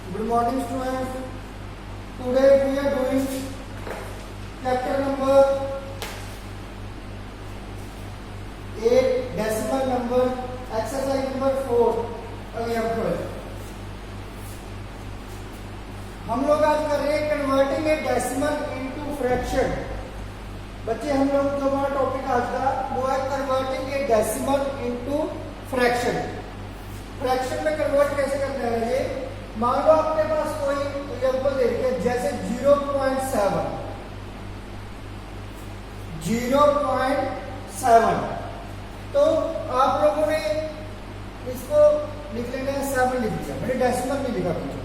Good morning, students. Today we are doing chapter number 8, decimal number, exercise number 4, example. हम लोग आज कर रहे हैं कन्वर्टिंग ए डेसिमल इनटू फ्रैक्शन। बच्चे हम लोग जो हमारा टॉपिक आज का वो है कन्वर्टिंग ए डेसिमल इनटू फ्रैक्शन। फ्रैक्शन में कन्वर्ट कैसे करना है ये, मान लो आपके पास कोई एग्जांपल दे रखा है जैसे 0.7 तो आप लोगों ने इसको लिख लेना है 7 लिख दिया, मैंने डेसिमल नहीं लिखा पीछे।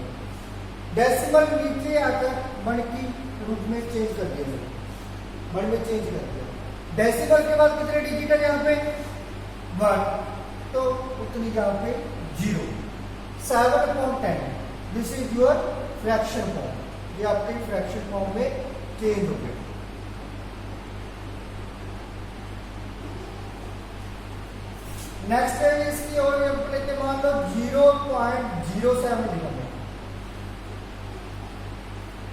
डेसिमल नीचे आकर मन की रूप में चेंज कर दिया, मन में चेंज कर दिया। डेसिमल के बाद कितने डिजिट है यहाँ पे 1, तो उतनी यहाँ पे 0। 7/10 this is your fraction form, ये आपके फ्रैक्शन फॉर्म में चेंज हो गया। नेक्स्ट है इसकी और लेके मान लो 0.07 लिखा है,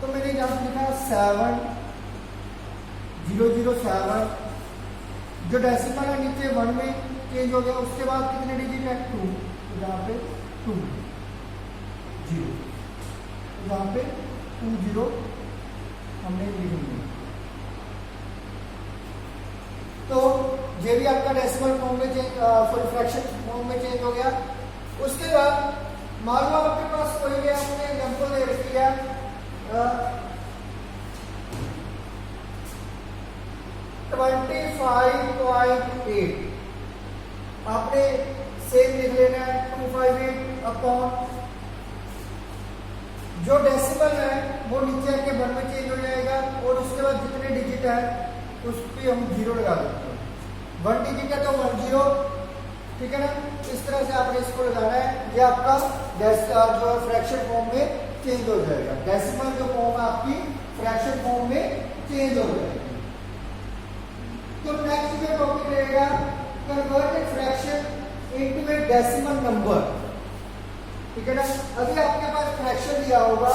तो मैंने यहां लिखा 7,007। जो डेसिमल है नीचे 1 में चेंज हो गया, उसके बाद कितने डिजिट है 2, तो यहाँ पे 2 0, तो यहाँ पे 2 0 हमने लिख दिया। तो ये भी आपका डेसिमल फॉर्म में चेंज, सॉरी फ्रैक्शन फॉर्म में चेंज हो गया। उसके बाद मान लो आपके पास कोई भी आपने एग्जांपल दे रखी है 25.8, आपने सेम लिख लेना है 258 जो डेसिमल है वो नीचे आके 1 में चेंज हो जाएगा, और उसके बाद जितने डिजिट है उस पर हम 0 लगा देते हैं। 1 डिजिट है तो 1 0, ठीक है ना। इस तरह से आपने इसको लगाना है, ये आपका जो फ्रैक्शन फॉर्म में चेंज हो जाएगा। डेसिमल जो फॉर्म है आपकी फ्रैक्शन फॉर्म में चेंज हो जाएगी। तो नेक्स्ट जो टॉपिक रहेगा convert a fraction into A decimal number, ठीक है ना। अभी आपके पास फ्रैक्शन दिया होगा,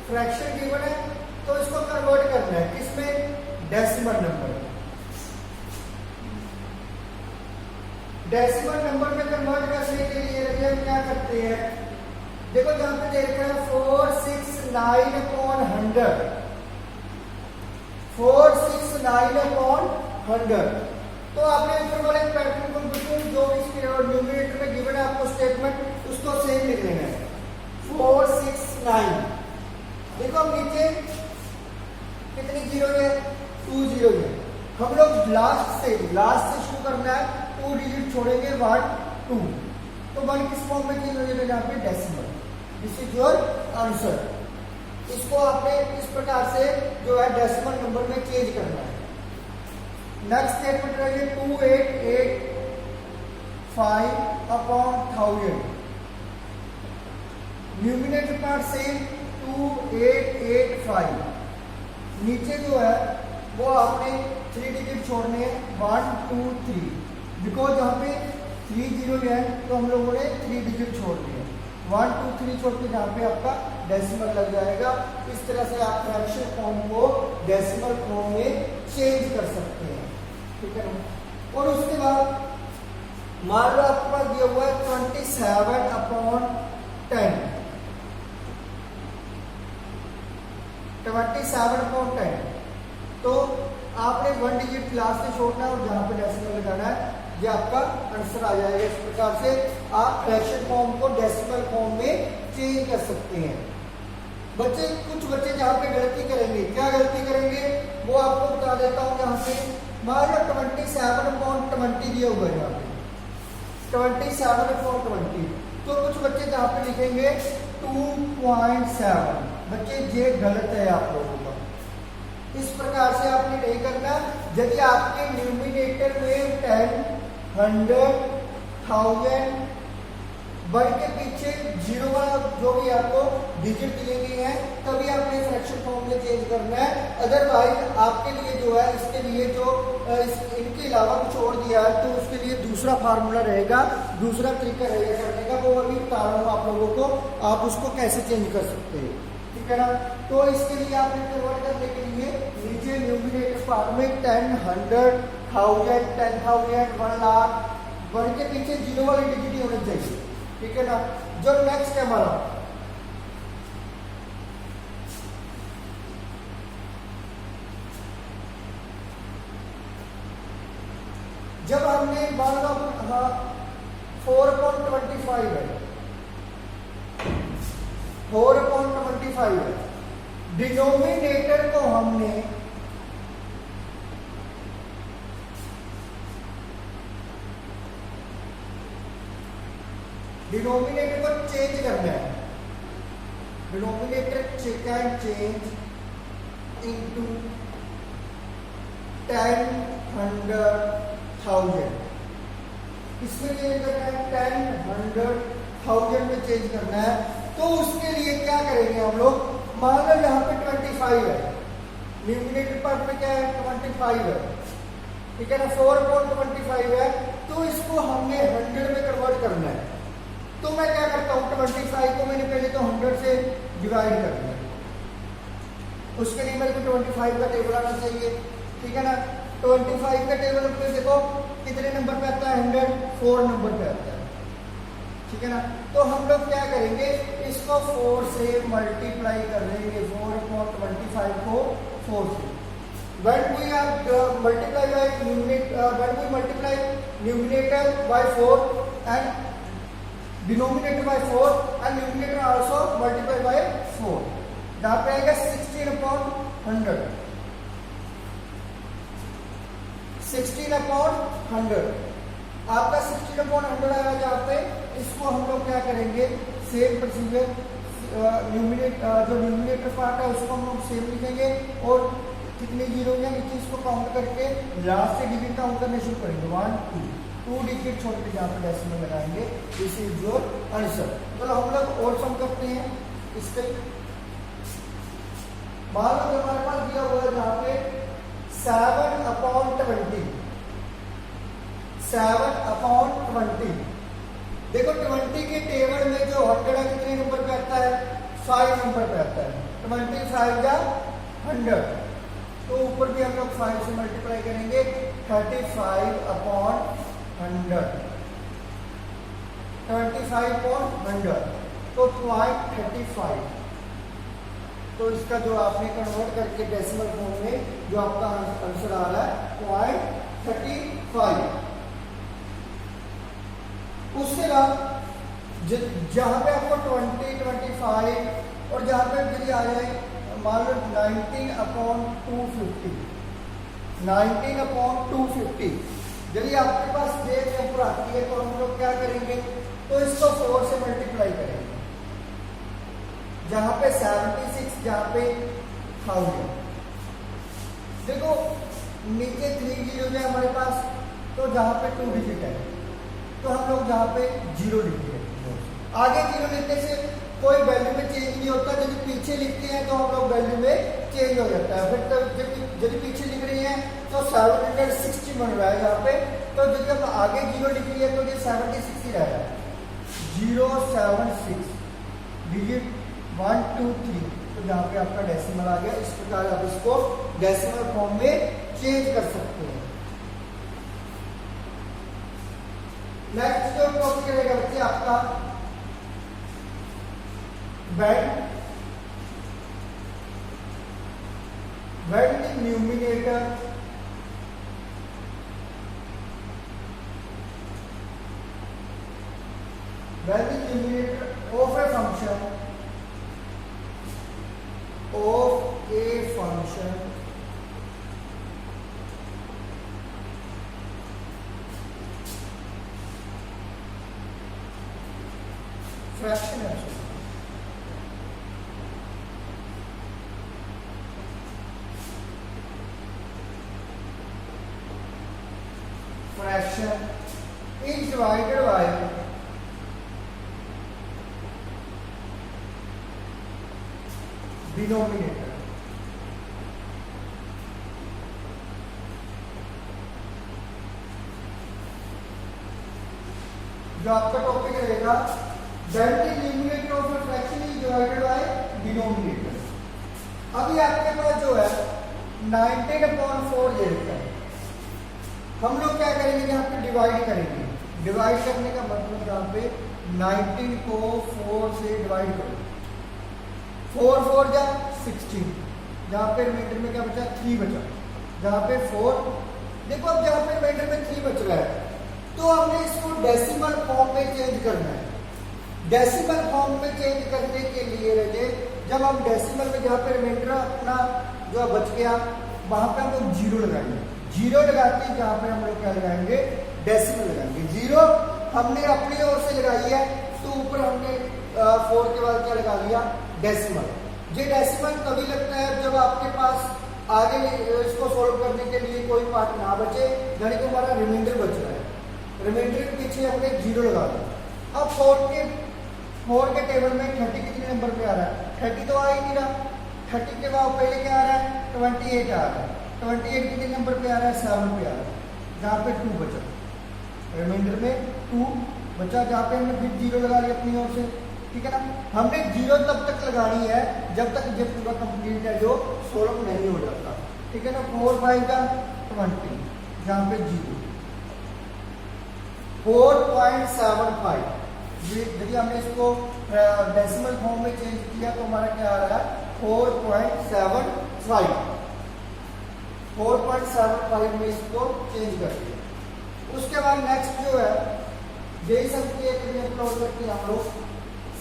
फ्रैक्शन गिवन है तो इसको कन्वर्ट करना है किसमें, डेसिमल नंबर। डेसिमल नंबर में कन्वर्ट करने के लिए हम क्या करते हैं, देखो जहां पे दे रखा है 469/100, 469/100, तो आपने ऊपर वाले पैटर्न को बिल्कुल जो इसके न्यूमरेटर में गिवन है आपको स्टेटमेंट, उसको सेम लिख लेना है 469। देखो हम नीचे कितनी 0 है 2 0 है, हम लोग लास्ट से शुरू करना है, 2 डिजिट छोड़ेंगे 1 2, तो 1 किस फॉर्म में चेंज हो जाएगा यहाँ पे decimal. This is your answer. इसको आपने इस प्रकार से जो है डेसिमल नंबर में चेंज करना है। नेक्स्ट स्टेटमेंट रहिए 2885/1000, न्यूमिनेटर पार्ट सेम 2885, नीचे जो है वो आपने 3 डिजिट छोड़ने हैं 1 2 3, बिकॉज यहाँ पे 3 0 है तो हम लोगों ने 3 डिजिट छोड़ दिए, 1 2 3 छोड़ के जहाँ पे आपका डेसिमल लग जाएगा। इस तरह से आप फ्रैक्शन फॉर्म को डेसिमल फॉर्म में चेंज कर सकते हैं, ठीक है ना। और उसके बाद मान लो आपके पास दिया हुआ है 27/10, 27/10, तो आपने 1 डिजिट लास्ट से छोड़ना है और जहां पे डेसिमल लगाना है, ये आपका आंसर आ जाएगा। इस प्रकार से आप फ्रैक्शन फॉर्म को डेसिमल फॉर्म में चेंज कर सकते हैं। बच्चे कुछ बच्चे जहां पे गलती करेंगे, क्या गलती करेंगे वो आपको बता देता हूं। यहाँ पे मान लो 27/20 दिया हुआ है, यहाँ पे 27/20, तो कुछ बच्चे जहां पे लिखेंगे 2.7, बच्चे ये गलत है आप लोगों का। इस प्रकार से आपने नहीं करना। यदि आपके न्यूमिनेटर में 10 100 1000 1 के पीछे 0 वाला जो भी आपको डिजिट दिए गए हैं तभी आपने फ्रैक्शन फॉर्म में चेंज करना है। अदरवाइज आपके लिए जो है इसके लिए जो इनके अलावा कुछ और दिया है तो उसके लिए दूसरा फार्मूला रहेगा, दूसरा तरीका रहेगा करने का, वो अभी बता रहा हूँ आप लोगों को, आप उसको कैसे चेंज कर सकते हैं, ठीक है ना। तो इसके लिए आपने कन्वर्ट करने के लिए नीचे न्यूमिनेटर पार्ट में 10, 100, 1000, 10,000, 1 लाख, 1 के पीछे जीरो वाली डिजिट ही होनी चाहिए, ठीक है ना। जो नेक्स्ट है हमारा, जब हमने मान लो 4.25 है, 4.25 है, डिनोमिनेटर को हमने डिनोमिनेटर को चेंज करना है, डिनोमिनेटर कैन चेंज इनटू 10, 100, 1000, इसमें चेंज करना है, 10, 100, 1000 में चेंज करना है। तो उसके लिए क्या करेंगे हम लोग, मान लो यहाँ पे 25 है, न्यूमिनेटर पार्ट में क्या है 25 है, ठीक है ना, 4.25 है, तो इसको हमने 100 में कन्वर्ट करना है। तो मैं क्या करता हूँ, 25 को मैंने पहले तो 100 से डिवाइड करना है, उसके लिए मेरे को 25 का टेबल आना चाहिए, ठीक है ना। 25 का टेबल पे देखो कितने नंबर पे आता है, 104 नंबर पे आता है, ठीक है ना। तो हम लोग क्या करेंगे, इसको 4 से मल्टीप्लाई कर देंगे, 4.25 को 4 से। When we multiply by numerator, when we multiply numerator by 4 and denominator by 4 and numerator also multiply by 4, यहाँ पे आएगा 16/100, 16/100, आपका 16/100 आएगा जहाँ पे। इसको हम लोग क्या करेंगे, सेम प्रोसीजर, जो न्यूमिनेटर पार्ट है उसको हम लोग सेम लिखेंगे और कितने जीरो हैं नीचे इसको काउंट करके लास्ट से डिजिट काउंट करने शुरू करेंगे, 1, 2 डिजिट छोड़ के जहाँ पे डेसिमल लगाएंगे। This is your answer. चलो हम लोग और सम करते हैं इसके। मान लो हमारे पास दिया हुआ है यहाँ पे 7/20, 7/20। देखो 20 के टेबल में जो 100 कितने नंबर पे आता है, 5 नंबर पे आता है, 25 या 100, तो ऊपर भी हम लोग 5 से मल्टीप्लाई करेंगे, 35/100, 25/100, तो 0.35। तो इसका जो आपने कन्वर्ट करके डेसिमल फॉर्म में जो आपका आंसर आ रहा है 0.35। उसके बाद जहां पे आपको 20, 25 और जहां पे यदि आ जाए मान लो 19/250, 19/250, यदि आपके पास जे के ऊपर आती है तो हम लोग क्या करेंगे, तो इसको 4 से मल्टीप्लाई करेंगे, जहां पे 76, जहां पे 1000। देखो नीचे 3 जीरो है हमारे पास, तो जहां पे 2 डिजिट है तो हम लोग जहां पे 0 लिखते हैं, आगे 0 लिखने से कोई वैल्यू में चेंज नहीं होता, यदि पीछे लिखते हैं तो हम लोग वैल्यू में चेंज हो जाता है। फिर तब यदि पीछे लिख रही हैं तो 760 बन रहा है यहाँ पे, तो यदि हम आगे 0 लिख रही है तो ये 76 ही रहेगा, 076 डिजिट 1, 2, 3, तो जहाँ पे आपका डेसिमल आ गया। इस प्रकार आप इसको डेसिमल फॉर्म में चेंज कर सकते हैं। नेक्स्ट जो टॉपिक रहेगा बच्चे आपका when the numerator of a function fraction है, fraction is divided by denominator। जो आपका टॉपिक रहेगा then the numerator of a fraction is divided by denominator। अभी आपके पास जो है 19/4 दे रखा है, हम लोग क्या करेंगे यहाँ पे डिवाइड करेंगे। डिवाइड करने का मतलब यहाँ पे 19 को 4 से डिवाइड करो, 4 4 जा 16, जहाँ पे रिमाइंडर में क्या बचा 3 बचा, जहाँ पे 4, देखो अब जहाँ पे रिमाइंडर में 3 बच रहा है तो हमने इसको डेसिमल फॉर्म में चेंज करना है। डेसिमल फॉर्म में चेंज करने के लिए रहे, जब हम डेसिमल में जहाँ पे रिमाइंडर अपना जो बच गया वहां पे हम लोग 0 लगाएंगे। 0 लगाते हैं जहाँ पे हम लोग क्या लगाएंगे, डेसिमल लगाएंगे। 0 हमने अपनी ओर से लगाई है तो ऊपर हमने 4 के बाद क्या लगा लिया, डेसिमल। ये डेसिमल तभी लगता है जब आपके पास आगे इसको सोल्व करने के लिए कोई पार्ट ना बचे, यानी कि हमारा रिमाइंडर बच रहा है, रिमाइंडर के पीछे हमने 0 लगा दिया। अब 4 के टेबल में 30 कितने नंबर पे आ रहा है, 30 तो आ ही नहीं रहा। 30 के बाद पहले क्या आ रहा है, 28 आ रहा है। 28 कितने नंबर पे आ रहा है, 7 पे आ रहा है, जहाँ पे 2 बचा, रिमाइंडर में 2 बचा, जहाँ पे हमने फिर 0 लगा लिया अपनी ओर से, ठीक है ना। हमने 0 तब तक लगानी है जब तक ये पूरा कंप्लीट है जो सोल्व नहीं हो जाता, ठीक है ना। 4 5 का 20, जहाँ पे 0, 4.75। यदि हमने इसको डेसिमल फॉर्म में चेंज किया तो हमारा क्या आ रहा है, 4.75। 4.75 में इसको चेंज कर दिया। उसके बाद नेक्स्ट जो है, यही सब की एक एग्जांपल करते हैं हम लोग।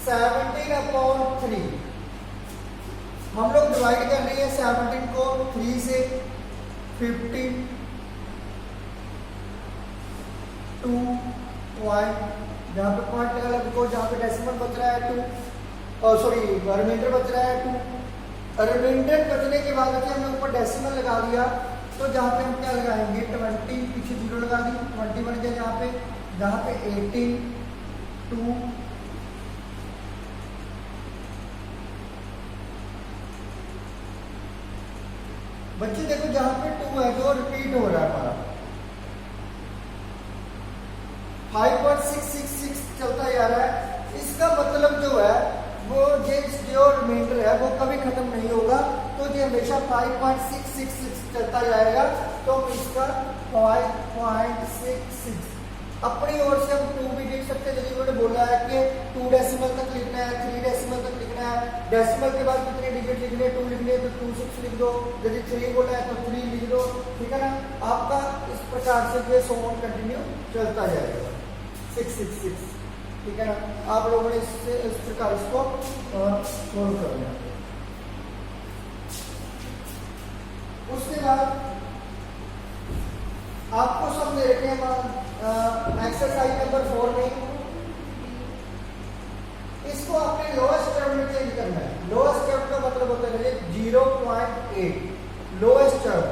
17/3 हम लोग डिवाइड कर रहे हैं 17 को 3 से, 15 2 पॉइंट, जहाँ पे पॉइंट लगा बिकॉज जहाँ पे डेसिमल बच रहा है 2, और सॉरी रिमाइंडर बच रहा है 2। रिमाइंडर बचने के बाद हमने ऊपर डेसिमल लगा दिया, तो जहाँ पे हम क्या लगाएंगे 20, पीछे 0 लगा दी, 20 बन गया जहाँ पे 18 2 बच्चे देखो जहां पे 2 है जो रिपीट हो रहा है हमारा, 5.666 चलता जा रहा है। इसका मतलब जो है वो जो रिमाइंडर है वो कभी खत्म नहीं होगा, तो ये हमेशा 5.666 चलता जाएगा। तो इसका 5.66 अपनी ओर से हम 2 भी लिख सकते हैं, जैसे उन्होंने बोला है कि 2 डेसिमल तक लिखना है, 3 डेसिमल तक लिखना है। डेसिमल के बाद कितने डिजिट लिखने, 2 लिखने तो 2 6 लिख दो, यदि 3 बोला है तो 3 लिख दो, ठीक है ना। आपका इस प्रकार से जो सो ऑन कंटिन्यू चलता जाएगा 666, ठीक है ना। आप लोगों ने इस प्रकार इसको सोल्व करना। उसके बाद आपको सब दे रखे हैं एक्सरसाइज नंबर 4 में, इसको अपने लोएस्ट टर्म में चेंज करना है। लोएस्ट टर्म का मतलब होता है 0.8 लोएस्ट टर्म।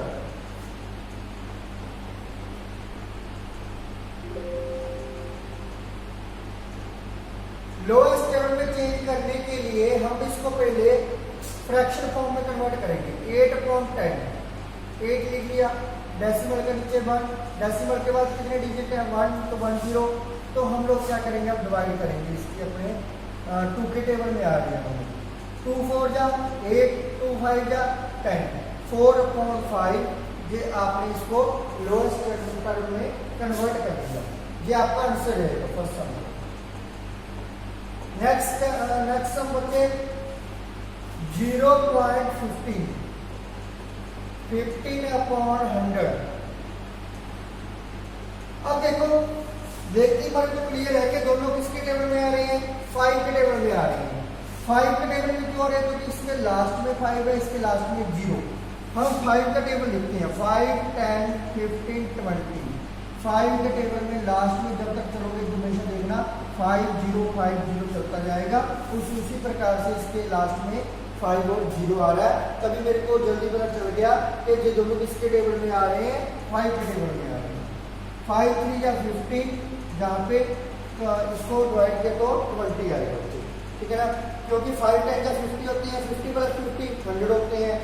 लोएस्ट टर्म में चेंज करने के लिए हम इसको पहले फ्रैक्शन फॉर्म में कन्वर्ट करेंगे। 8/10, 8 लिख लिया, डेसिमल के नीचे 1, डेसिमल के बाद कितने डिजिट है 1 तो 10, तो हम लोग क्या करेंगे अब डिवाइड करेंगे इसके अपने 2 के टेबल में आ रही है। 2 4 जा 8, 2 5 जा 10, 4/5। ये आपने इसको लोएस्ट टर्म में कन्वर्ट कर दिया, ये आपका आंसर रहेगा फर्स्ट सम। नेक्स्ट सम बच्चे 0.15, 15/100। अब देखो देखती बार तो क्लियर है कि दोनों किसके टेबल में आ रहे हैं, 5 के टेबल में आ रहे हैं। 5 के टेबल में क्यों आ रहे हैं, क्योंकि इसमें लास्ट में 5 है, इसके लास्ट में 0। हम 5 का टेबल लिखते हैं 5 10 15 20। 5 के टेबल में लास्ट में जब तक चलोगे हमेशा देखना 5 0 5 0 चलता जाएगा। उसी प्रकार से इसके लास्ट में 5 और 0 आ रहा है। तभी मेरे को जल्दी पता चल गया कि ये दोनों किसके टेबल में आ रहे हैं, 5 के टेबल में आ रहे हैं। 5 3 या 15, जहाँ पे इसको डिवाइड किया तो 20 आएगा, ठीक है ना। क्योंकि 5 10 का 50 होती है, 50 + 50 100 होते हैं।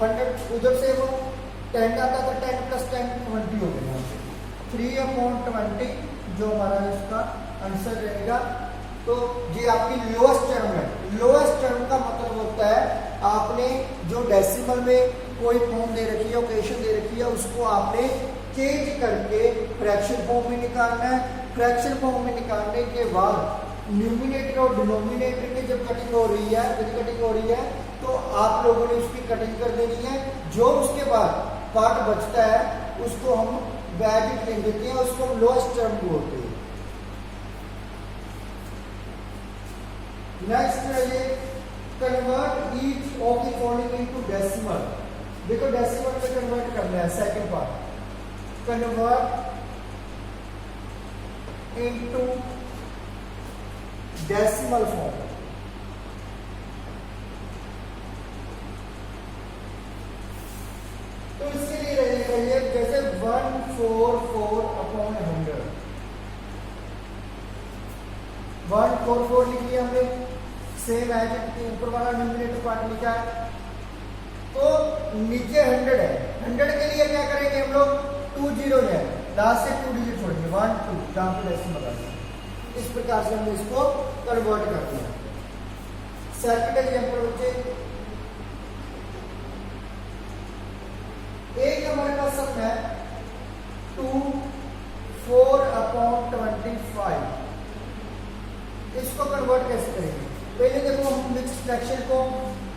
100 उधर से वो 10 आता था, 10 + 10 20 हो गया। 3/20 जो हमारा इसका आंसर रहेगा तो ये आपकी लोएस्ट टर्म है। लोएस्ट टर्म का मतलब होता है आपने जो डेसिमल में कोई फॉर्म दे रखी है, ओकेशन दे रखी है, उसको आपने चेंज करके फ्रैक्शन फॉर्म में निकालना है। फ्रैक्शन फॉर्म में निकालने के बाद न्यूमिनेटर और डिनोमिनेटर में जब कटिंग हो रही है, यदि कटिंग हो रही है तो आप लोगों ने उसकी कटिंग कर देनी है। जो उसके बाद पार्ट बचता है उसको हम ब्रैकेट लिख देते हैं, उसको हम लोएस्ट टर्म बोलते हैं। नेक्स्ट है ये convert each of the following into decimal. देखो डेसिमल में कन्वर्ट करना है। Second part convert into decimal form. तो इसके लिए रहेगा ये जैसे 144 अपॉन 100, 144 लिख लिया हमने, सेम एज ऊपर वाला न्यूमरेटर पार्ट लिखा है। तो नीचे 100 है, 100 के लिए क्या करेंगे हम लोग, 2 जीरो है, लास्ट से 2 डिजिट छोड़ेंगे, 1 2 जहां पे डेसिमल आ गया। इस प्रकार से हमने इसको कन्वर्ट कर दिया। सेकंड एग्जांपल बच्चे, एक हमारे पास सम है 2 4 अपॉन 25। इसको कन्वर्ट कैसे करेंगे? पहले देखो हम मिक्स फ्रैक्शन को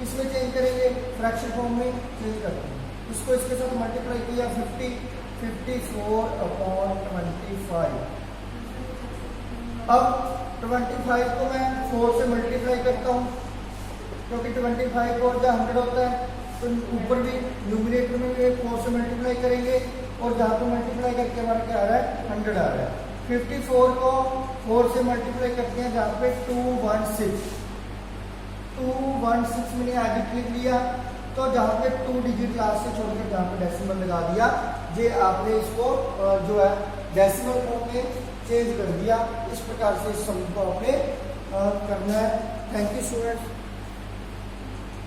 किसमें चेंज करेंगे, फ्रैक्शन फॉर्म में चेंज करते हैं। इसको इसके साथ मल्टीप्लाई किया 54 अपॉन 25। अब 25 को मैं 4 से मल्टीप्लाई करता हूँ, क्योंकि 25 और 100 होता है, तो ऊपर भी न्यूमरेटर में भी 4 से मल्टीप्लाई करेंगे, और जहाँ पे मल्टीप्लाई करके हमारा क्या आ रहा है, 100 आ रहा है। 54 को 4 से मल्टीप्लाई करते हैं, जहाँ पे 216 मैंने आगे लिख लिया। तो जहाँ पे 2 डिजिट लास्ट से छोड़कर जहाँ पे डेसिमल लगा दिया, ये आपने इसको जो है डेसिमल फॉर्म में चेंज कर दिया। इस प्रकार से इस सम को आपने करना है। Thank you students.